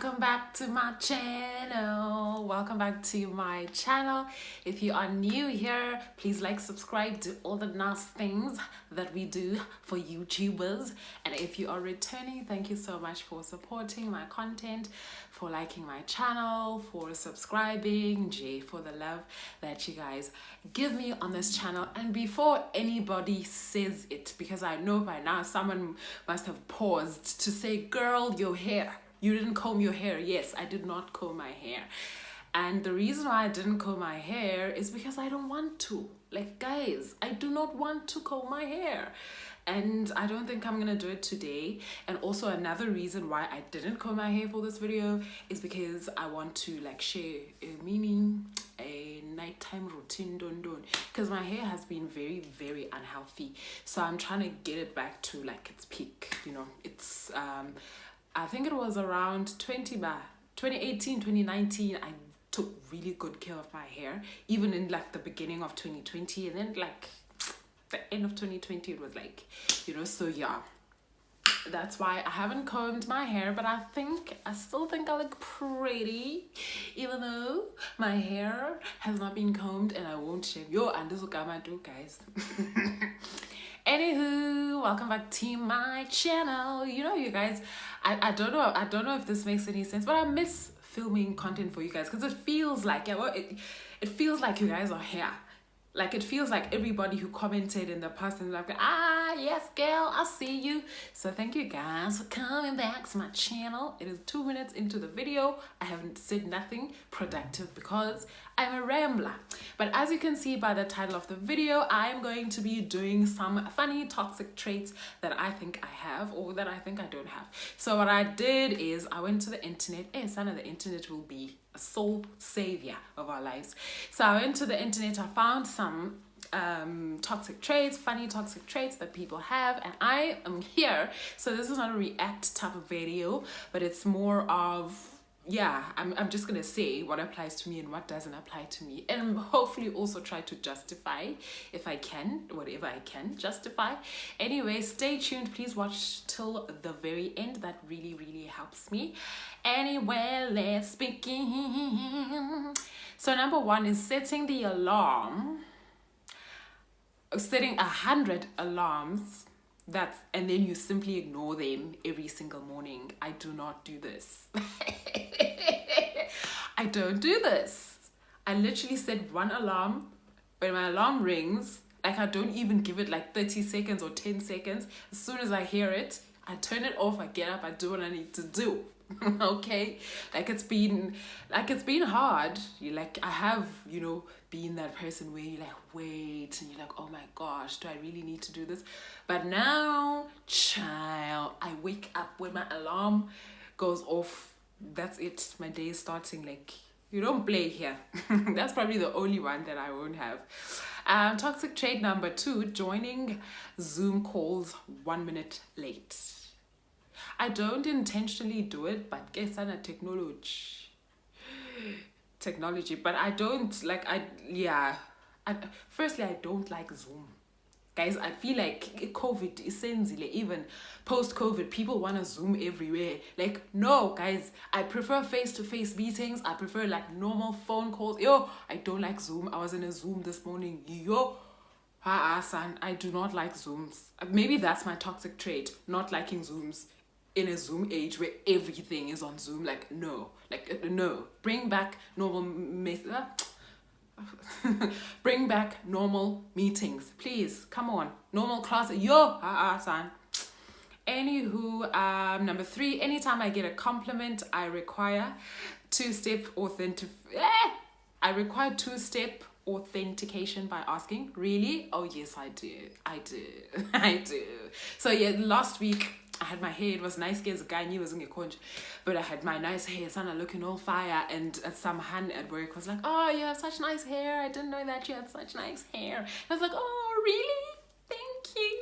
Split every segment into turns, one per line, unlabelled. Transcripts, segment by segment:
welcome back to my channel. Welcome back to my channel. If you are new here, please like, subscribe, do all the nice things that we do for YouTubers. And if you are returning, thank you so much for supporting my content, for liking my channel, for subscribing, for the love that you guys give me on this channel. And before anybody says it, because I know by now someone must have paused to say, girl, your hair, you didn't comb your hair. Yes, I did not comb my hair. And the reason why I didn't comb my hair is because I don't want to. Like, guys, I do not want to comb my hair. And I don't think I'm gonna do it today. And also another reason why I didn't comb my hair for this video is because I want to like share a nighttime routine because my hair has been very unhealthy. So I'm trying to get it back to like its peak. You know, it's I think it was around 2018, 2019, I took really good care of my hair, even in like the beginning of 2020, and then like the end of 2020 it was like, you know, so yeah, that's why I haven't combed my hair. But I still think I look pretty even though my hair has not been combed, and I won't shave. And this is what I do, guys. Anywho, welcome back to my channel. You know, you guys, I don't know if this makes any sense, but I miss filming content for you guys because it feels like it feels like you guys are here. Like, it feels like everybody who commented in the past and like, yes, girl, I see you. So thank you guys for coming back to my channel. It is 2 minutes into the video. I haven't said nothing productive because I'm a rambler. But as you can see by the title of the video, I'm going to be doing some funny toxic traits that I think I have or that I think I don't have. So what I did is I went to the internet. Son of the internet will be a sole savior of our lives. So I went to the internet, I found some toxic traits, funny toxic traits that people have, and I am here. So this is not a react type of video, but it's more of, yeah, I'm just gonna say what applies to me and what doesn't apply to me, and hopefully also try to justify, if I can, whatever I can justify. Anyway, stay tuned, please watch till the very end. That really helps me. Anyway, let's begin. So number one is setting the alarm, setting 100 alarms, and then you simply ignore them every single morning. I do not do this. I don't do this. I literally set one alarm. When my alarm rings, like, I don't even give it like 30 seconds or 10 seconds. As soon as I hear it, I turn it off, I get up, I do what I need to do. Okay, like it's been hard. I have, you know, been that person where you like wait and you're like, oh my gosh, do I really need to do this? But now, child, I wake up when my alarm goes off. That's it, my day is starting. Like, you don't play here. That's probably the only one that I won't have. Toxic trait number 2, joining Zoom calls 1 minute late. I don't intentionally do it, but guess on technology. But I don't like, firstly, I don't like Zoom. Guys, I feel like COVID is sensible. Even post-COVID, people want to Zoom everywhere. Like, no, guys, I prefer face-to-face meetings. I prefer like normal phone calls. I don't like Zoom. I was in a Zoom this morning. Son, I do not like Zooms. Maybe that's my toxic trait, not liking Zooms. In a Zoom age where everything is on Zoom, no. Bring back normal bring back normal meetings, please. Come on, normal classes. Son. Anywho, number 3, anytime I get a compliment, I require two-step authentication by asking, really? Oh yes, I do. So yeah, last week I had my hair, it was nice, guys, guy knew was but I had my nice hair, son, looking all fire, and some hun at work was like, oh, you have such nice hair, I didn't know that you had such nice hair. I was like, oh, really? Thank you.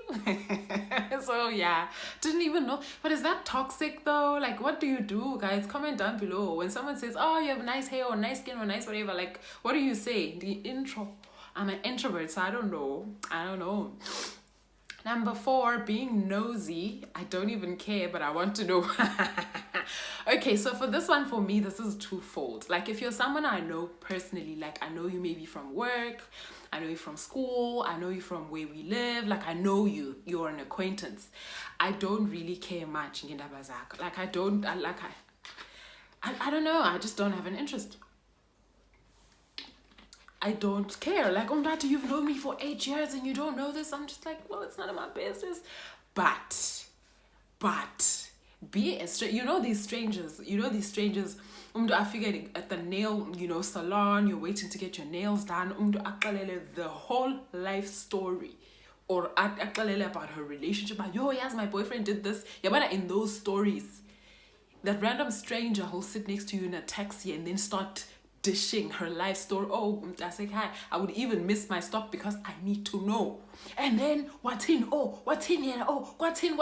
So yeah, didn't even know. But is that toxic though? Like, what do you do, guys? Comment down below. When someone says, oh, you have nice hair or nice skin or nice whatever, like, what do you say? The intro. I'm an introvert, so I don't know. Number 4, being nosy. I don't even care, but I want to know. Okay, so for this one, for me, this is twofold. Like, if you're someone I know personally, like, I know you maybe from work, I know you from school, I know you from where we live, like, I know you're an acquaintance. I don't really care much in indaba zakho. Like, I don't know, I just don't have an interest. I don't care. Like, oh, Dad, you've known me for 8 years and you don't know this. I'm just like, well, it's none of my business. But, be a stranger. These strangers. I figured at the nail, salon, you're waiting to get your nails done. The whole life story. Or about her relationship. Yo, yes, my boyfriend did this. Yeah, but in those stories, that random stranger who'll sit next to you in a taxi and then start dishing her life story. Oh, I say hi. I would even miss my stop because I need to know. And then what's in? Oh, what's in here? Oh, what's in?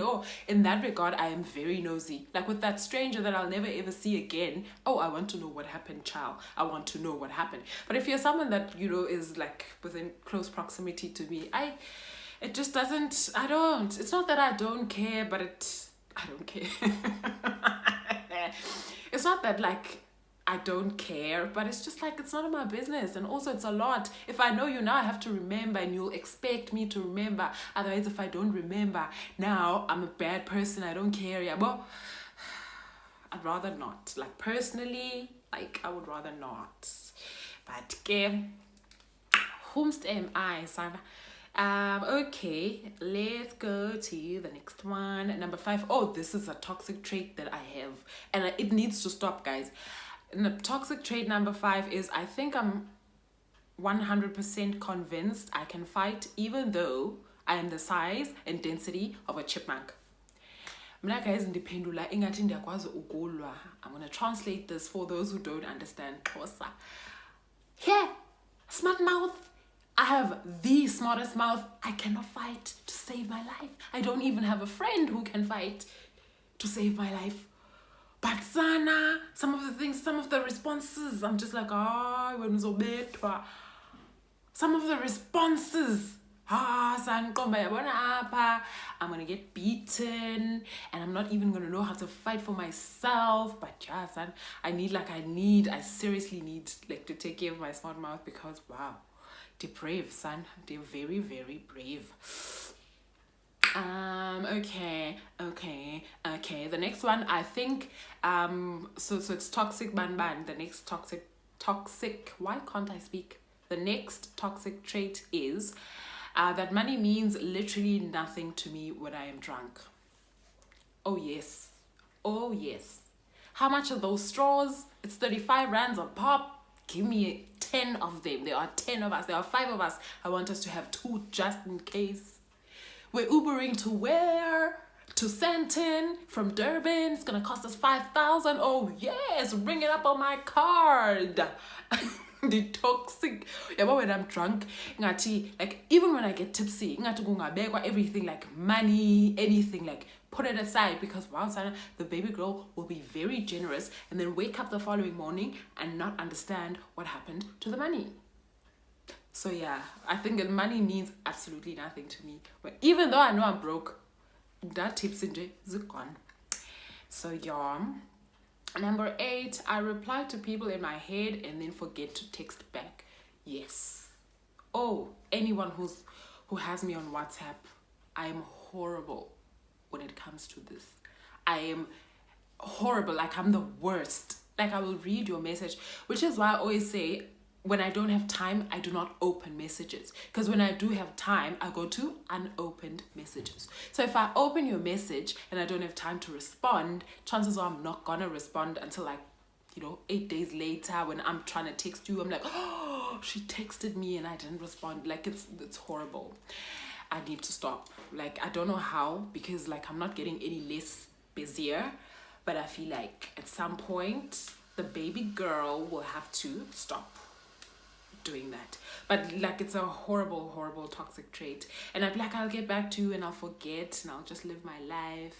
Oh, in that regard, I am very nosy. Like with that stranger that I'll never ever see again. Oh, I want to know what happened, child. I want to know what happened. But if you're someone that is like within close proximity to me, it just doesn't. I don't. It's not that I don't care, but I don't care. It's not that like I don't care, but it's just like it's none of my business. And also it's a lot. If I know you now, I have to remember, and you'll expect me to remember. Otherwise, if I don't remember, now I'm a bad person. I don't care. Yeah, well, I'd rather not. Like personally, like I would rather not. But whomst am I, son? Okay, let's go to the next one. Number 5. Oh, this is a toxic trait that I have, and it needs to stop, guys. And the toxic trait number 5 is I think I'm 100% convinced I can fight even though I am the size and density of a chipmunk. I'm going to translate this for those who don't understand Xhosa. Here, smart mouth. I have the smartest mouth. I cannot fight to save my life. I don't even have a friend who can fight to save my life. But Sana, some of the responses, I'm just like, some of the responses, I'm gonna get beaten, and I'm not even gonna know how to fight for myself. But yeah, son, I seriously need like to take care of my smart mouth because wow, they're brave, son. They're very, very brave. Okay. The next one, I think, so it's toxic ban. The next toxic, why can't I speak? The next toxic trait is that money means literally nothing to me when I am drunk. Oh yes. How much are those straws? It's 35 rands a pop. Give me 10 of them. There are 10 of us. There are 5 of us. I want us to have 2 just in case. We're Ubering to where? To Santon from Durban. It's gonna cost us 5,000. Oh yes, bring it up on my card. The toxic. Yeah, but when I'm drunk, like even when I get tipsy, everything like money, anything, like put it aside because wow, Sana, the baby girl will be very generous and then wake up the following morning and not understand what happened to the money. So yeah, I think that money means absolutely nothing to me. But even though I know I'm broke, that tips in is gone. So yeah. Number 8, I reply to people in my head and then forget to text back. Yes. Oh, anyone who has me on WhatsApp, I am horrible when it comes to this. I am horrible. Like I'm the worst. Like I will read your message, which is why I always say, when I don't have time, I do not open messages. Because when I do have time, I go to unopened messages. So if I open your message and I don't have time to respond, chances are I'm not gonna respond until like, 8 days later when I'm trying to text you. I'm like, oh, she texted me and I didn't respond. Like it's horrible. I need to stop. Like I don't know how, because like I'm not getting any less busier, but I feel like at some point the baby girl will have to stop doing that. But like it's a horrible toxic trait, and I'm like, I'll get back to you and I'll forget and I'll just live my life,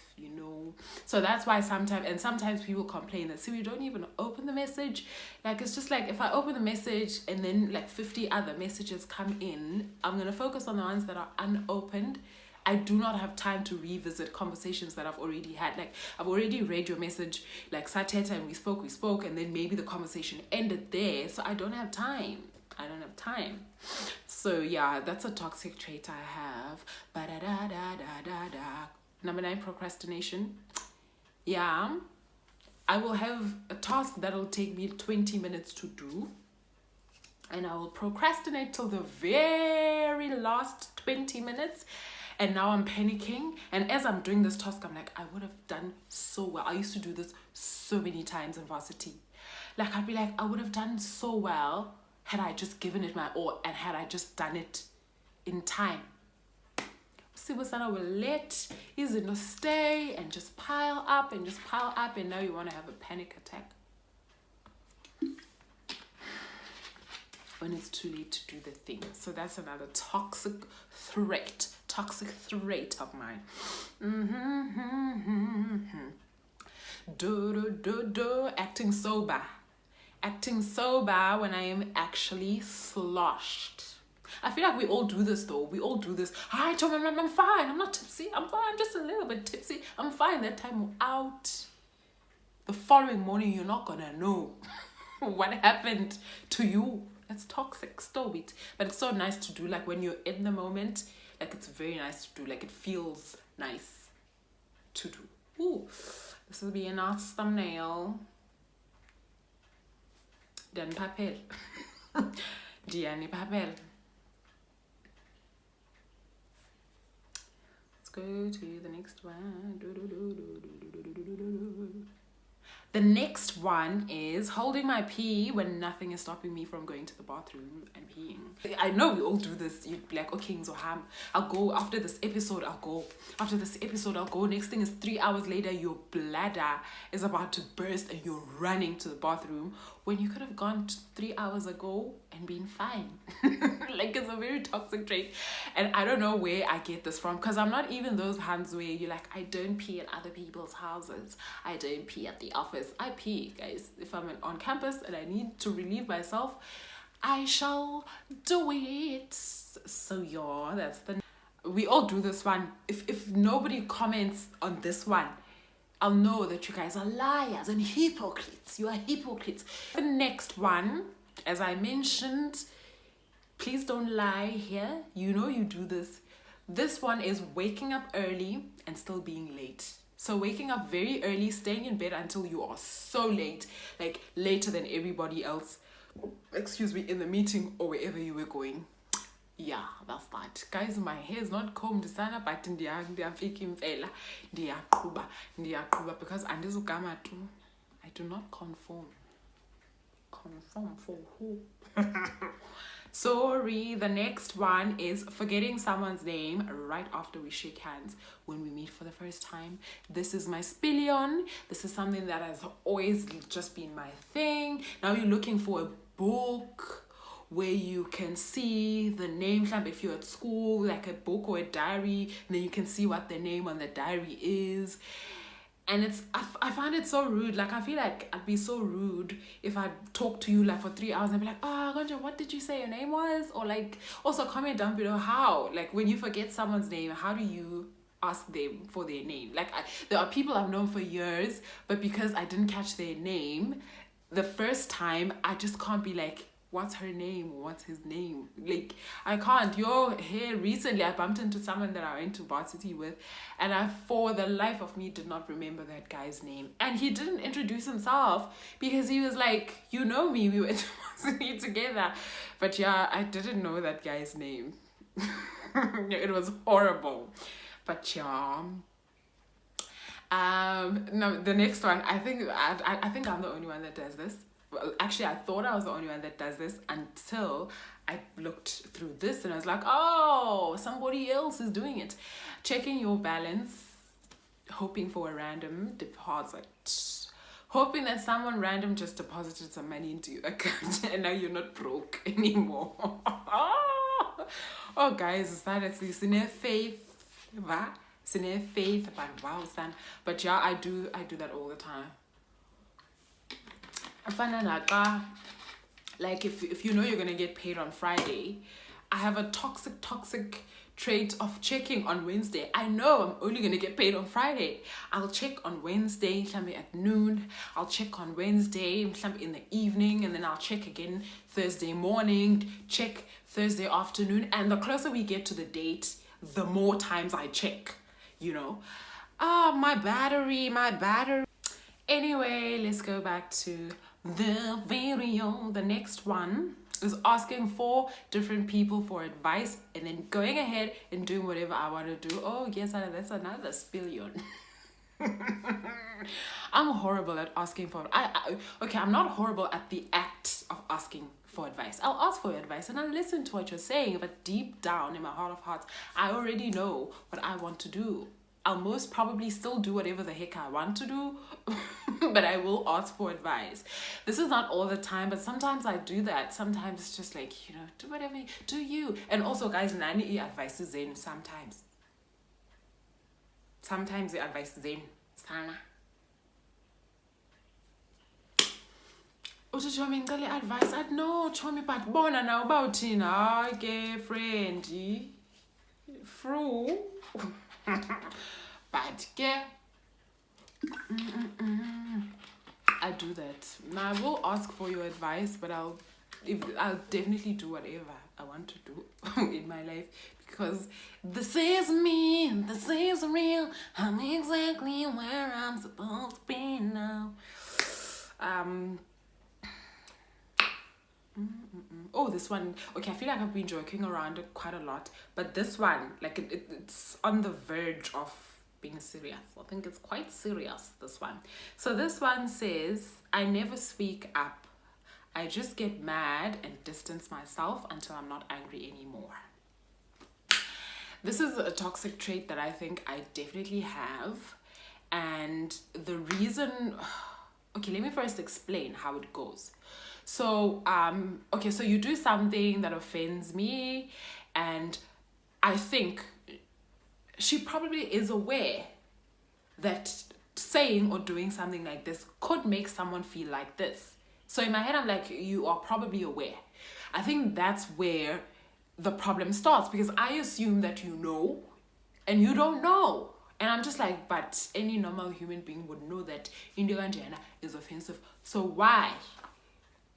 so that's why sometimes people complain that, see, we don't even open the message. Like it's just like if I open the message and then like 50 other messages come in, I'm gonna focus on the ones that are unopened. I do not have time to revisit conversations that I've already had. Like, I've already read your message, like sateta, and we spoke, and then maybe the conversation ended there. So I don't have time. So yeah, that's a toxic trait I have. Number 9, procrastination. Yeah, I will have a task that'll take me 20 minutes to do, and I will procrastinate till the very last 20 minutes. And now I'm panicking. And as I'm doing this task, I'm like, I would have done so well. I used to do this so many times in varsity. Like, I'd be like, I would have done so well had I just given it my all and had I just done it in time. Sibusana will let izinto stay and just pile up, and now you want to have a panic attack when it's too late to do the thing. So that's another toxic trait of mine. Acting sober when I am actually sloshed. I feel like we all do this though. We all do this. Hi, Tom, I'm fine. I'm not tipsy. I'm fine. I'm just a little bit tipsy. I'm fine. That time we're out. The following morning, you're not gonna know what happened to you. That's toxic. Stop it. But it's so nice to do. Like, when you're in the moment, like, it's very nice to do. Like, it feels nice to do. Ooh, this will be a nice thumbnail. Dan papel. Diani papel. Let's go to the next one. The next one is holding my pee when nothing is stopping me from going to the bathroom and peeing. I know we all do this. You'd be like, okay, Xhosa, I'll go after this episode. I'll go. Next thing is 3 hours later, your bladder is about to burst and you're running to the bathroom when you could have gone 3 hours ago and been fine. Like, it's a very toxic trait. And I don't know where I get this from, because I'm not even those hands where you're like, I don't pee at other people's houses. I don't pee at the office. I pee, guys. If I'm on campus and I need to relieve myself, I shall do it. So yeah, that's we all do this one. If nobody comments on this one, I'll know that you guys are liars and hypocrites. You are hypocrites. The next one, as I mentioned, please don't lie here. You know you do this. This one is waking up early and still being late. So waking up very early, staying in bed until you are so late, like later than everybody else, in the meeting or wherever you were going. Yeah, that's that. Guys, my hair is not combed sana, but ndiyaqhuba because andizugama tu. I do not conform. Conform for who? Sorry, the next one is forgetting someone's name right after we shake hands when we meet for the first time. This is my spillion. This is something that has always just been my thing. Now you're looking for a book where you can see the name, if you're at school, like a book or a diary, and then you can see what the name on the diary is. And I find it so rude. Like, I feel like I'd be so rude if I talk to you like for 3 hours and be like, oh, Gonja, what did you say your name was? Or like, also comment down below how, like, when you forget someone's name, how do you ask them for their name? Like, there are people I've known for years, but because I didn't catch their name the first time, I just can't be like, what's her name? What's his name? Like, I can't. Here recently I bumped into someone that I went to varsity with, and I, for the life of me, did not remember that guy's name. And he didn't introduce himself because he was like, you know me, we went to varsity together. But yeah, I didn't know that guy's name. It was horrible. But yeah. No, the next one, I think I'm the only one that does this. Well, actually, I thought I was the only one that does this until I looked through this and I was like, oh, somebody else is doing it. Checking your balance, hoping for a random deposit. Hoping that someone random just deposited some money into your account and now you're not broke anymore. Oh, guys, is that at least in a faith? But wow, son. But yeah, I do that all the time. Like, if you know you're gonna get paid on Friday, I have a toxic trait of checking on Wednesday. I know I'm only going to get paid on Friday. I'll check on Wednesday, maybe at noon. I'll check on Wednesday, maybe in the evening, and then I'll check again Thursday morning, check Thursday afternoon. And the closer we get to the date, the more times I check, you know. My battery. Anyway, let's go back to the video. The next one is asking 4 different people for advice and then going ahead and doing whatever I want to do. Oh, yes, that's another spillion. I'm horrible at asking for... Okay, I'm not horrible at the act of asking for advice. I'll ask for advice and I'll listen to what you're saying, but deep down in my heart of hearts, I already know what I want to do. I'll most probably still do whatever the heck I want to do, but I will ask for advice. This is not all the time, but sometimes I do that. Sometimes it's just like, you know, do whatever, do you. And also, guys, nani advice is in sometimes. Sometimes the advice is in. Sana. Chomi ngicela advice. I know, Chomi, but bona now about Tina, okay, friendy. Fru. But yeah, I do that. Now I will ask for your advice, but I'll definitely do whatever I want to do in my life, because this is me, this is real. I'm exactly where I'm supposed to be now. Oh, this one. Okay, I feel like I've been joking around it quite a lot, but this one, like it's on the verge of being serious. I think it's quite serious, this one. So this one says, I never speak up. I just get mad and distance myself until I'm not angry anymore. This is a toxic trait that I think I definitely have. And the reason... Okay, let me first explain how it goes. So, okay, so you do something that offends me, and I think she probably is aware that saying or doing something like this could make someone feel like this. So in my head, I'm like, you are probably aware. I think that's where the problem starts, because I assume that you know, and you don't know. And I'm just like, but any normal human being would know that Indiana is offensive. So why?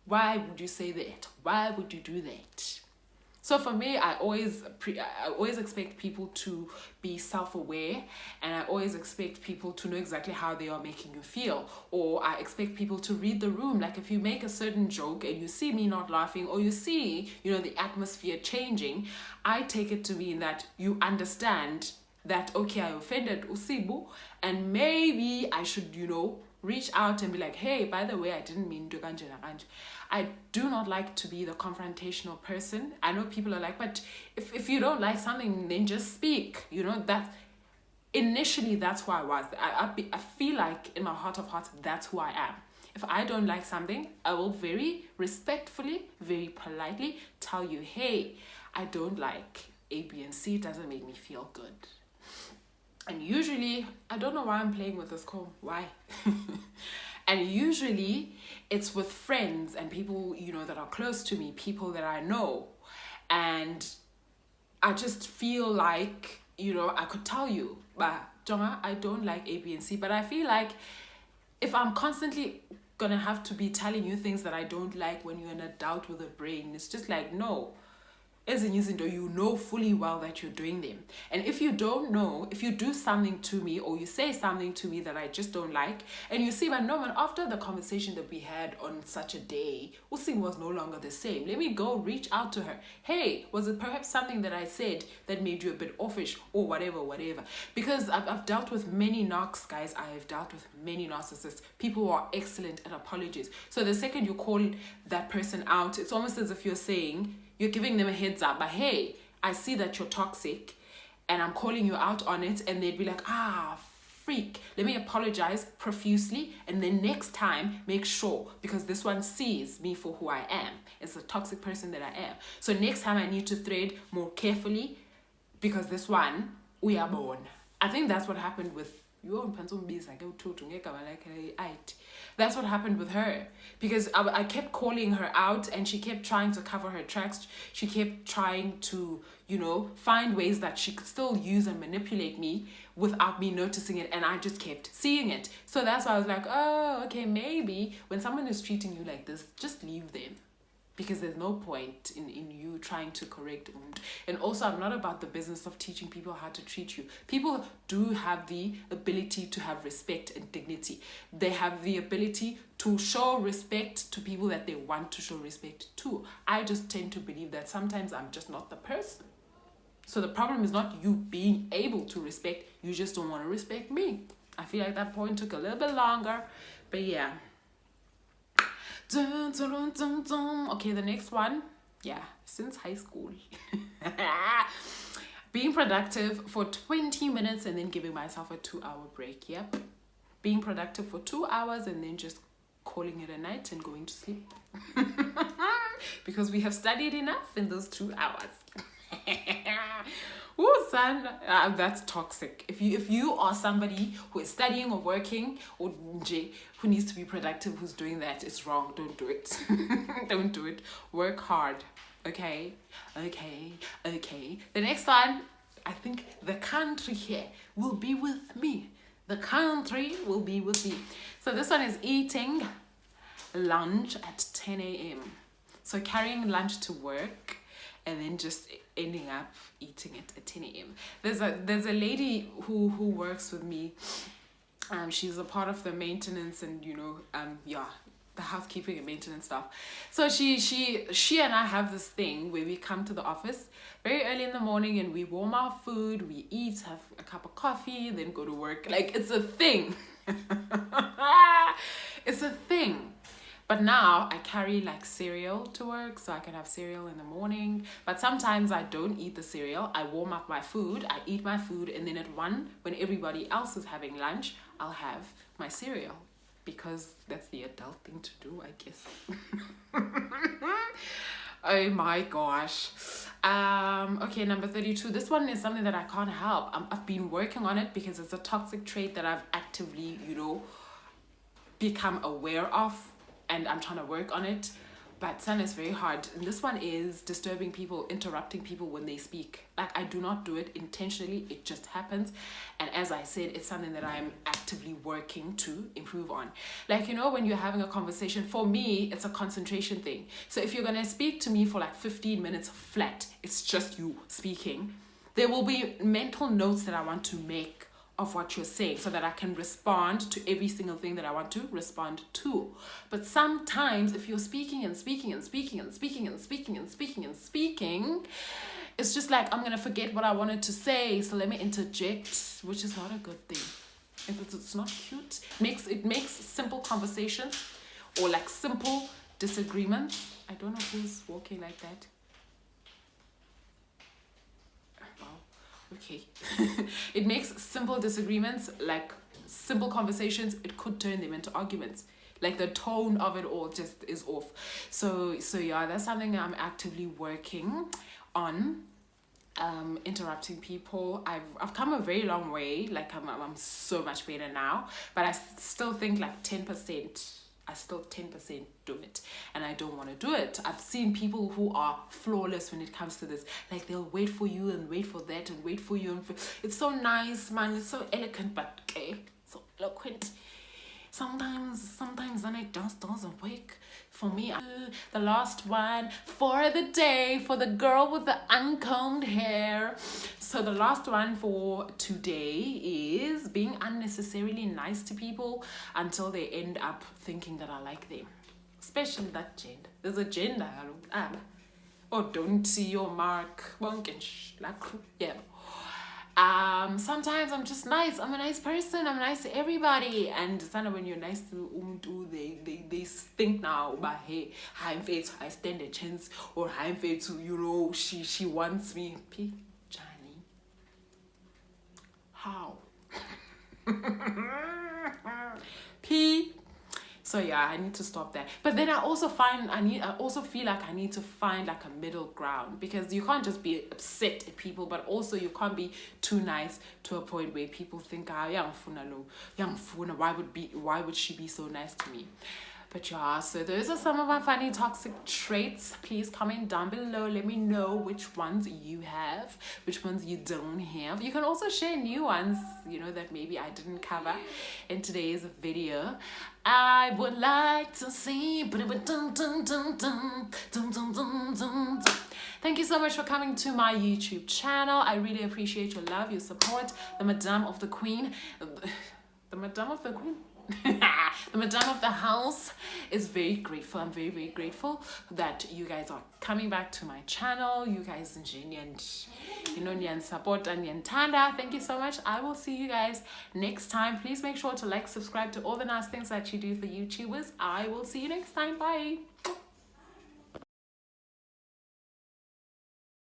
Why would you say that? Why would you do that? So for me, I always expect people to be self-aware, and I always expect people to know exactly how they are making you feel. Or I expect people to read the room. Like if you make a certain joke and you see me not laughing, or you see, you know, the atmosphere changing, I take it to mean that you understand that, okay, I offended Usibu, and maybe I should, you know, reach out and be like, hey, by the way, I didn't mean to kanje na kanje. I do not like to be the confrontational person. I know people are like, but if you don't like something, then just speak. You know, that initially that's who I was. I feel like in my heart of hearts, that's who I am. If I don't like something, I will very respectfully, very politely tell you, hey, I don't like A, B, and C. It doesn't make me feel good. And usually, I don't know why I'm playing with this call. Why? And usually, it's with friends and people, you know, that are close to me, people that I know. And I just feel like, you know, I could tell you, but Jonga, I don't like A, B, and C. But I feel like if I'm constantly gonna have to be telling you things that I don't like when you're an adult with a brain, it's just like, no. As in using, you know fully well that you're doing them. And if you don't know, if you do something to me or you say something to me that I just don't like, and you see, but no, man, after the conversation that we had on such a day, Usi was no longer the same. Let me go reach out to her. Hey, was it perhaps something that I said that made you a bit offish or whatever? Because I've dealt with many narcs, guys. I have dealt with many narcissists, people who are excellent at apologies. So the second you call that person out, it's almost as if you're saying, you're giving them a heads up, but hey, I see that you're toxic and I'm calling you out on it, and they'd be like, freak, let me apologize profusely, and then next time, make sure, because this one sees me for who I am. It's a toxic person that I am. So next time I need to tread more carefully, because this one, we are born. I think that's what happened with That's what happened with her, because I kept calling her out and she kept trying to cover her tracks. She kept trying to, find ways that she could still use and manipulate me without me noticing it, and I just kept seeing it. So that's why I was like, oh, okay, maybe when someone is treating you like this, just leave them, because there's no point in you trying to correct. And also, I'm not about the business of teaching people how to treat you. People do have the ability to have respect and dignity. They have the ability to show respect to people that they want to show respect to. I just tend to believe that sometimes I'm just not the person. So the problem is not you being able to respect, you just don't want to respect me. I feel like that point took a little bit longer, but yeah. Dun, dun, dun, dun, dun. Okay, the next one. Yeah, since high school. Being productive for 20 minutes and then giving myself a 2-hour break. Yep. Being productive for 2 hours and then just calling it a night and going to sleep. Because we have studied enough in those 2 hours. Oh, son, that's toxic. If you are somebody who is studying or working or who needs to be productive, who's doing that, it's wrong. Don't do it. Don't do it. Work hard. Okay. The next one, I think the country here will be with me. The country will be with me. So this one is eating lunch at 10 a.m. So carrying lunch to work and then just ending up eating it at 10 a.m. There's a lady who works with me. She's a part of the maintenance and the housekeeping and maintenance stuff. So she and I have this thing where we come to the office very early in the morning and we warm our food, we eat, have a cup of coffee, then go to work. Like, it's a thing. It's a thing. But now I carry like cereal to work, so I can have cereal in the morning. But sometimes I don't eat the cereal. I warm up my food, I eat my food, and then at 1, when everybody else is having lunch, I'll have my cereal. Because that's the adult thing to do, I guess. Oh my gosh. Okay, number 32. This one is something that I can't help. I've been working on it because it's a toxic trait that I've actively, become aware of. And I'm trying to work on it, but son, it's very hard. And this one is disturbing people, interrupting people when they speak. Like, I do not do it intentionally, it just happens. And as I said, it's something that I'm actively working to improve on. Like, when you're having a conversation, for me, it's a concentration thing. So if you're gonna speak to me for like 15 minutes flat, it's just you speaking, there will be mental notes that I want to make of what you're saying so that I can respond to every single thing that I want to respond to. But sometimes if you're speaking and speaking and speaking and speaking and speaking and speaking and speaking, it's just like, I'm going to forget what I wanted to say, so let me interject, which is not a good thing. If it's not cute, it makes simple conversations or like simple disagreements. I don't know who's walking like that. Okay. It makes simple disagreements, like simple conversations, it could turn them into arguments. Like, the tone of it all just is off. So yeah, that's something I'm actively working on. Interrupting people. I've come a very long way. Like, I'm so much better now, but I still think like 10%. I still 10% do it, and I don't want to do it. I've seen people who are flawless when it comes to this. Like, they'll wait for you and wait for that and wait for you. It's so nice, man. It's so elegant, but okay, so eloquent. Sometimes then it just doesn't work for me. The last one for the day, for the girl with the uncombed hair. So the last one for today is being unnecessarily nice to people until they end up thinking that I like them. Especially that gender. There's a gender. Oh, don't see your mark. Yeah. Sometimes I'm just nice. I'm a nice person. I'm nice to everybody. And when you're nice to they think now, but hey, I'm fair to I stand a chance, or I'm fair to she wants me. P. Johnny. How? P. So yeah, I need to stop that. But then I also feel like I need to find like a middle ground, because you can't just be upset at people, but also you can't be too nice to a point where people think, ah, why would she be so nice to me? But yeah, so those are some of my funny toxic traits. Please comment down below. Let me know which ones you have, which ones you don't have. You can also share new ones, that maybe I didn't cover in today's video. I would like to see. Thank you so much for coming to my YouTube channel. I really appreciate your love, your support. The Madame of the Queen. The Madame of the Queen? The Madame of the house is very grateful. I'm very, very grateful that you guys are coming back to my channel. You guys and support and tanda. Thank you so much. I will see you guys next time. Please make sure to like, subscribe to all the nice things that you do for YouTubers. I will see you next time. Bye.